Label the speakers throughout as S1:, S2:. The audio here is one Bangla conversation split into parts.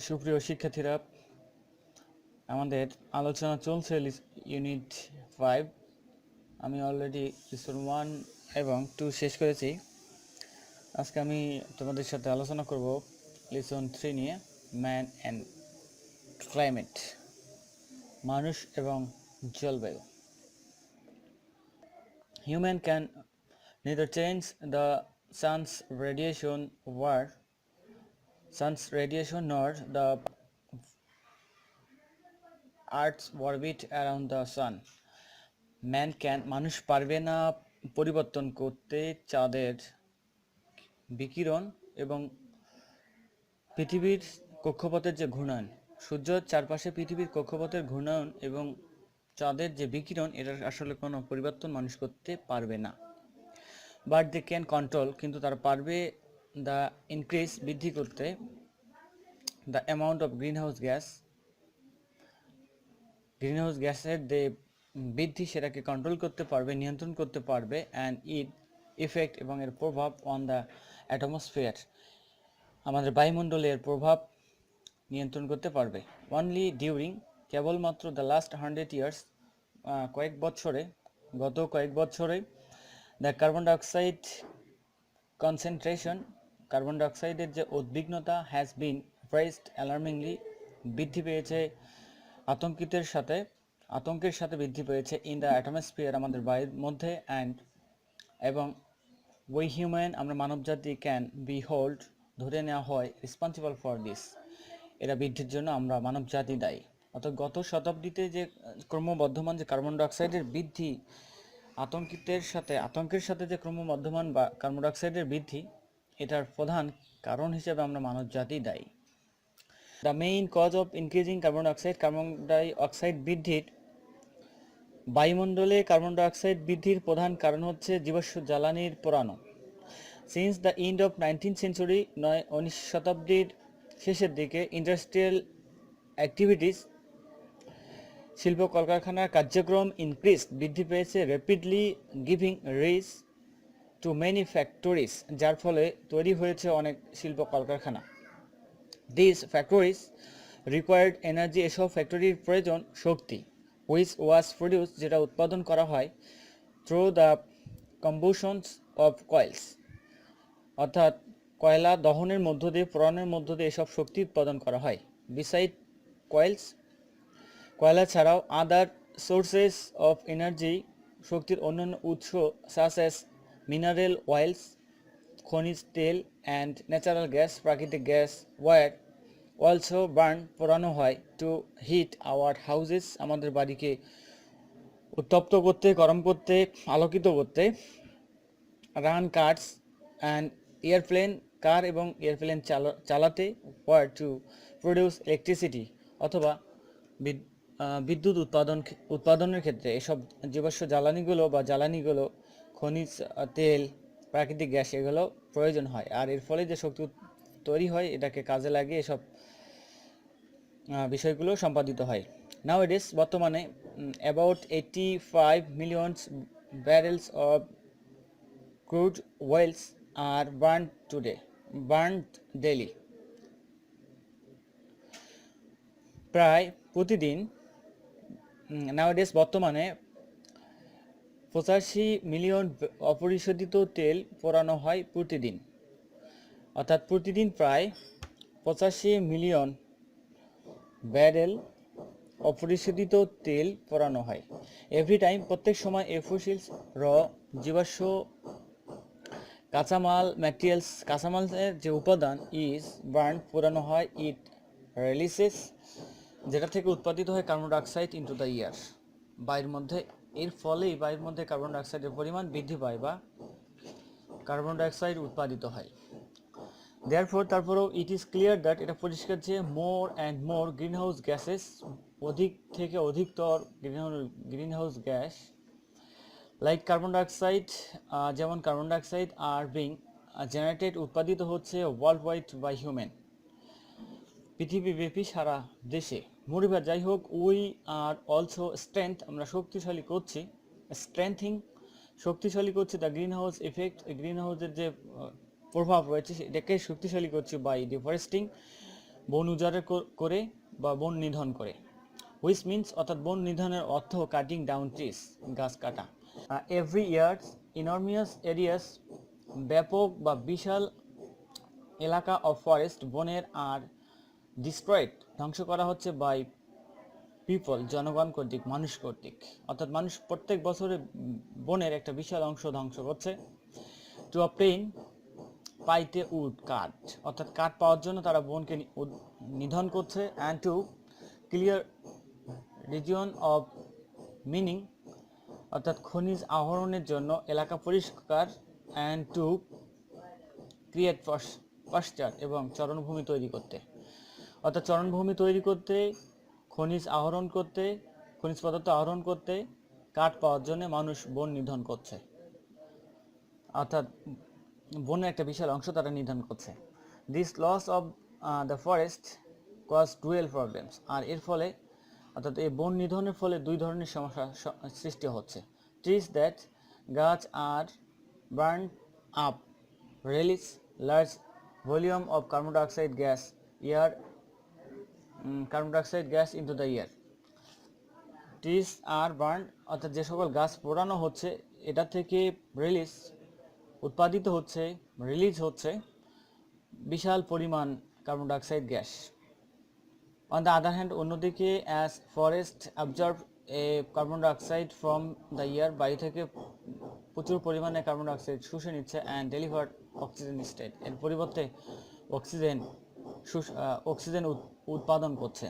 S1: সুপ্রিয় শিক্ষার্থীরা, আমাদের আলোচনা চলছে ইউনিট 5। আমি অলরেডি লিসন 1 এবং 2 শেষ করেছি। আজকে আমি তোমাদের সাথে আলোচনা করব লিসন 3 নিয়ে, ম্যান অ্যান্ড ক্লাইমেট, মানুষ এবং জলবায়ু। Human can neither change the sun's radiation nor the Earth's orbit around the sun. মানুষ পারবে না পরিবর্তন করতে চাঁদের বিকিরণ এবং পৃথিবীর কক্ষপথের যে ঘূর্ণায়ন, সূর্যের চারপাশে পৃথিবীর কক্ষপথের ঘূর্ণায়ন এবং চাঁদের যে বিকিরণ, এটার আসলে কোনো পরিবর্তন মানুষ করতে পারবে না। বাট দে ক্যান কন্ট্রোল, কিন্তু তারা পারবে দ্য ইনক্রিজ, বৃদ্ধি করতে, দ্য অ্যামাউন্ট অফ গ্রিনহাউস গ্যাসের যে বৃদ্ধি, সেটাকে কন্ট্রোল করতে পারবে, নিয়ন্ত্রণ করতে পারবে, অ্যান্ড ইট ইফেক্ট, এবং এর প্রভাব অন দ্য অ্যাটমসফিয়ার, আমাদের বায়ুমণ্ডলের প্রভাব নিয়ন্ত্রণ করতে পারবে। অনলি ডিউরিং, কেবলমাত্র দ্য লাস্ট 100 ইয়ার্স, গত কয়েক বছরে the carbon dioxide concentration, carbon ডাইঅক্সাইডের যে উদ্বিগ্নতা, হ্যাজ বিন রাইজড অ্যালার্মিংলি, বৃদ্ধি পেয়েছে আতঙ্কের সাথে বৃদ্ধি পেয়েছে ইন দ্য অ্যাটমসফিয়ার, আমাদের বায়ুর মধ্যে, এবং উই হিউম্যান, আমরা মানবজাতি, ক্যান বি হোল্ড, ধরে নেওয়া হয়, রেসপন্সিবল ফর দিস, এরা বৃদ্ধির জন্য আমরা মানবজাতি দায়ী। অর্থাৎ গত শতাব্দীতে যে ক্রমবর্ধমান যে কার্বন ডাইঅক্সাইডের বৃদ্ধি, আতঙ্কের সাথে যে ক্রমবর্ধমান বা কার্বন ডাইঅক্সাইডের বৃদ্ধি, এটার প্রধান কারণ হিসেবে আমরা মানবজাতি দায়ী। The main cause of increasing carbon dioxide বৃদ্ধির, বায়ুমণ্ডলে কার্বন ডাইঅক্সাইড বৃদ্ধির প্রধান কারণ হচ্ছে জীবাশ্ম জ্বালানির পোড়ানো। Since the end of 19th century, 19 শতাব্দীর শেষের দিকে, ইন্ডাস্ট্রিয়াল অ্যাক্টিভিটিস, শিল্প কলকারখানার কার্যক্রম, বৃদ্ধি পেয়েছে, rapidly, giving rise to many factories, যার ফলে তৈরি হয়েছে অনেক শিল্প কলকারখানা। দিস ফ্যাক্টরিজ রিকোয়ার্ড এনার্জি, এসব ফ্যাক্টরির প্রয়োজন শক্তি, হুইচ ওয়াজ প্রডিউস, যেটা উৎপাদন করা হয়, থ্রু দ্য কম্বুশনস অফ কয়েলস, অর্থাৎ কয়লা দহনের মধ্য দিয়ে, পোড়ানোর মধ্য দিয়ে এসব শক্তি উৎপাদন করা হয়। বিসাইড কয়লা ছাড়াও আদার সোর্সেস অফ এনার্জি, শক্তির অন্যান্য উৎস, সাচ অ্যাজ মিনারেল অয়েলস, খনিজ তেল, অ্যান্ড ন্যাচারাল গ্যাস, প্রাকৃতিক গ্যাস, ওয়ার অলসো বার্ন, পোড়ানো হয়, টু হিট আওয়ার হাউজেস, আমাদের বাড়িকে উত্তপ্ত করতে, গরম করতে, আলোকিত করতে, রান কার্স অ্যান্ড এয়ারপ্লেন, কার এবং এয়ারপ্লেন চালাতে, ওয়ার টু প্রডিউস ইলেকট্রিসিটি, অথবা বিদ্যুৎ উৎপাদনের ক্ষেত্রে এসব জীবাশ্ম জ্বালানিগুলো, খনিজ তেল, প্রাকৃতিক গ্যাস, এগুলো প্রয়োজন হয়। আর এর ফলে যে শক্তি তৈরি হয়, এটাকে কাজে লাগিয়ে এসব বিষয়গুলো সম্পাদিত হয়। নাওএডেজ, বর্তমানে, about 85 million barrels of crude oils are burned daily, প্রায় প্রতিদিন। নাওএডেজ, বর্তমানে 85 মিলিয়ন অপরিশোধিত তেল পোড়ানো হয় প্রতিদিন, অর্থাৎ প্রতিদিন প্রায় 85 মিলিয়ন ব্যারেল অপরিশোধিত তেল পোড়ানো হয়। এভরি টাইম, প্রত্যেক সময়, এ ফসিলস র, জীবাশ্ম কাঁচামালের যে উপাদান, ইজ বার্ন, পোড়ানো হয়, ইট রিলিজেস, যেটা থেকে উৎপাদিত হয় carbon dioxide into the air, বায়ুর মধ্যে। এর ফলেই বায়ুর মধ্যে কার্বন ডাইঅক্সাইডের পরিমাণ বৃদ্ধি পায় বা কার্বন ডাইঅক্সাইড উৎপাদিত হয়। তারপরেও ইট ইজ ক্লিয়ার দ্যাট, এটা পরিষ্কার যে more and more greenhouse gases, অধিক থেকে অধিকতর greenhouse gas, like carbon dioxide, যেমন carbon dioxide, are being generated, উৎপাদিত হচ্ছে, ওয়ার্ল্ড ওয়াইড বাই হিউম্যান, পৃথিবীব্যাপী, সারা দেশে। মোরিভার, যাই হোক, উই আর অলসো আমরা শক্তিশালী করছি the green house effect, green হাউসের যে প্রভাব রয়েছে, এটাকে শক্তিশালী করছি, বাই ডিফরেস্টিং, বন উজাড় করে বা বন নিধন করে। হুইচ মিনস অর্থাৎ বন নিধনের অর্থ কাটিং ডাউন ট্রিজ, গাছ কাটা। এভরি ইয়ার ইনর্মিয়াস এরিয়াস, ব্যাপক বা বিশাল এলাকা অফ ফরেস্ট, বনের আর ডিস্ট্রয়েড, ধ্বংস করা হচ্ছে বাই পিপল, জনগণ কর্তৃক, মানুষ কর্তৃক। অর্থাৎ মানুষ প্রত্যেক বছরে বনের একটা বিশাল অংশ ধ্বংস করছে। টু অবটেইন, পাইতে উড, কাঠ, অর্থাৎ কাঠ পাওয়ার জন্য তারা বনকে নিধন করছে। And to clear region of mining, অর্থাৎ খনিজ আহরণের জন্য এলাকা পরিষ্কার। অ্যান্ড টু ক্রিয়েট পাশ্চার, এবং চরণভূমি তৈরি করতে। অর্থাৎ চরণভূমি তৈরি করতে, খনিজ পদার্থ আহরণ করতে, কাঠ পাওয়ার জন্য মানুষ বন নিধন করছে। অর্থাৎ বনের একটা বিশাল অংশ তারা নিধন করছে। This loss of the forest cause dual problems, আর এর ফলে অর্থাৎ এই বন নিধনের ফলে দুই ধরনের সমস্যা সৃষ্টি হচ্ছে। ট্রিজ দ্যাট, গাছ are burn up release large volume of carbon dioxide gas into the air. Trees are burn, অর্থাৎ যে সকল গাছ পোড়ানো হচ্ছে এটা থেকে রিলিজ হচ্ছে বিশাল পরিমাণ carbon dioxide gas. On the other hand, অন্যদিকে as forest absorb a carbon dioxide from the air, বায়ু থেকে প্রচুর পরিমাণে কার্বন ডাইঅক্সাইড শুষে নিচ্ছে। অ্যান্ড ডেলিভার অক্সিজেন স্টেট, এর পরিবর্তে অক্সিজেন উৎপাদন করছে।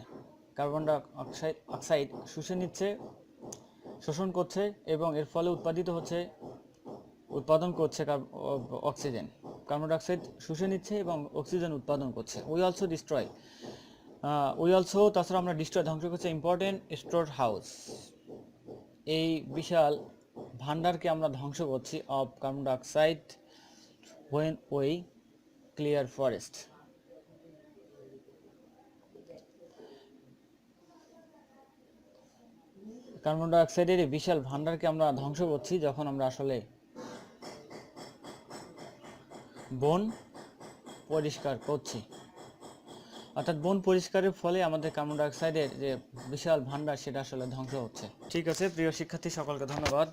S1: কার্বন ডাইঅক্সাইড শোষণ করছে এবং এর ফলে উৎপাদন করছে অক্সিজেন। কার্বন ডাইঅক্সাইড শুষে নিচ্ছে এবং অক্সিজেন উৎপাদন করছে। তাছাড়া আমরা ধ্বংস করছে ইম্পর্টেন্ট স্টোর হাউস, এই বিশাল ভান্ডারকে আমরা ধ্বংস করছি of carbon dioxide when we clear forest. Carbon ডাইঅক্সাইডের এই বিশাল ভান্ডারকে আমরা ধ্বংস করছি যখন আমরা আসলে বন পরিষ্কার করছি। অর্থাৎ বন পরিষ্কারের ফলে আমাদের কার্বন ডাইঅক্সাইডের যে বিশাল ভান্ডার সেটা আসলে ধ্বংস হচ্ছে। ঠিক আছে প্রিয় শিক্ষার্থী, সকলকে ধন্যবাদ।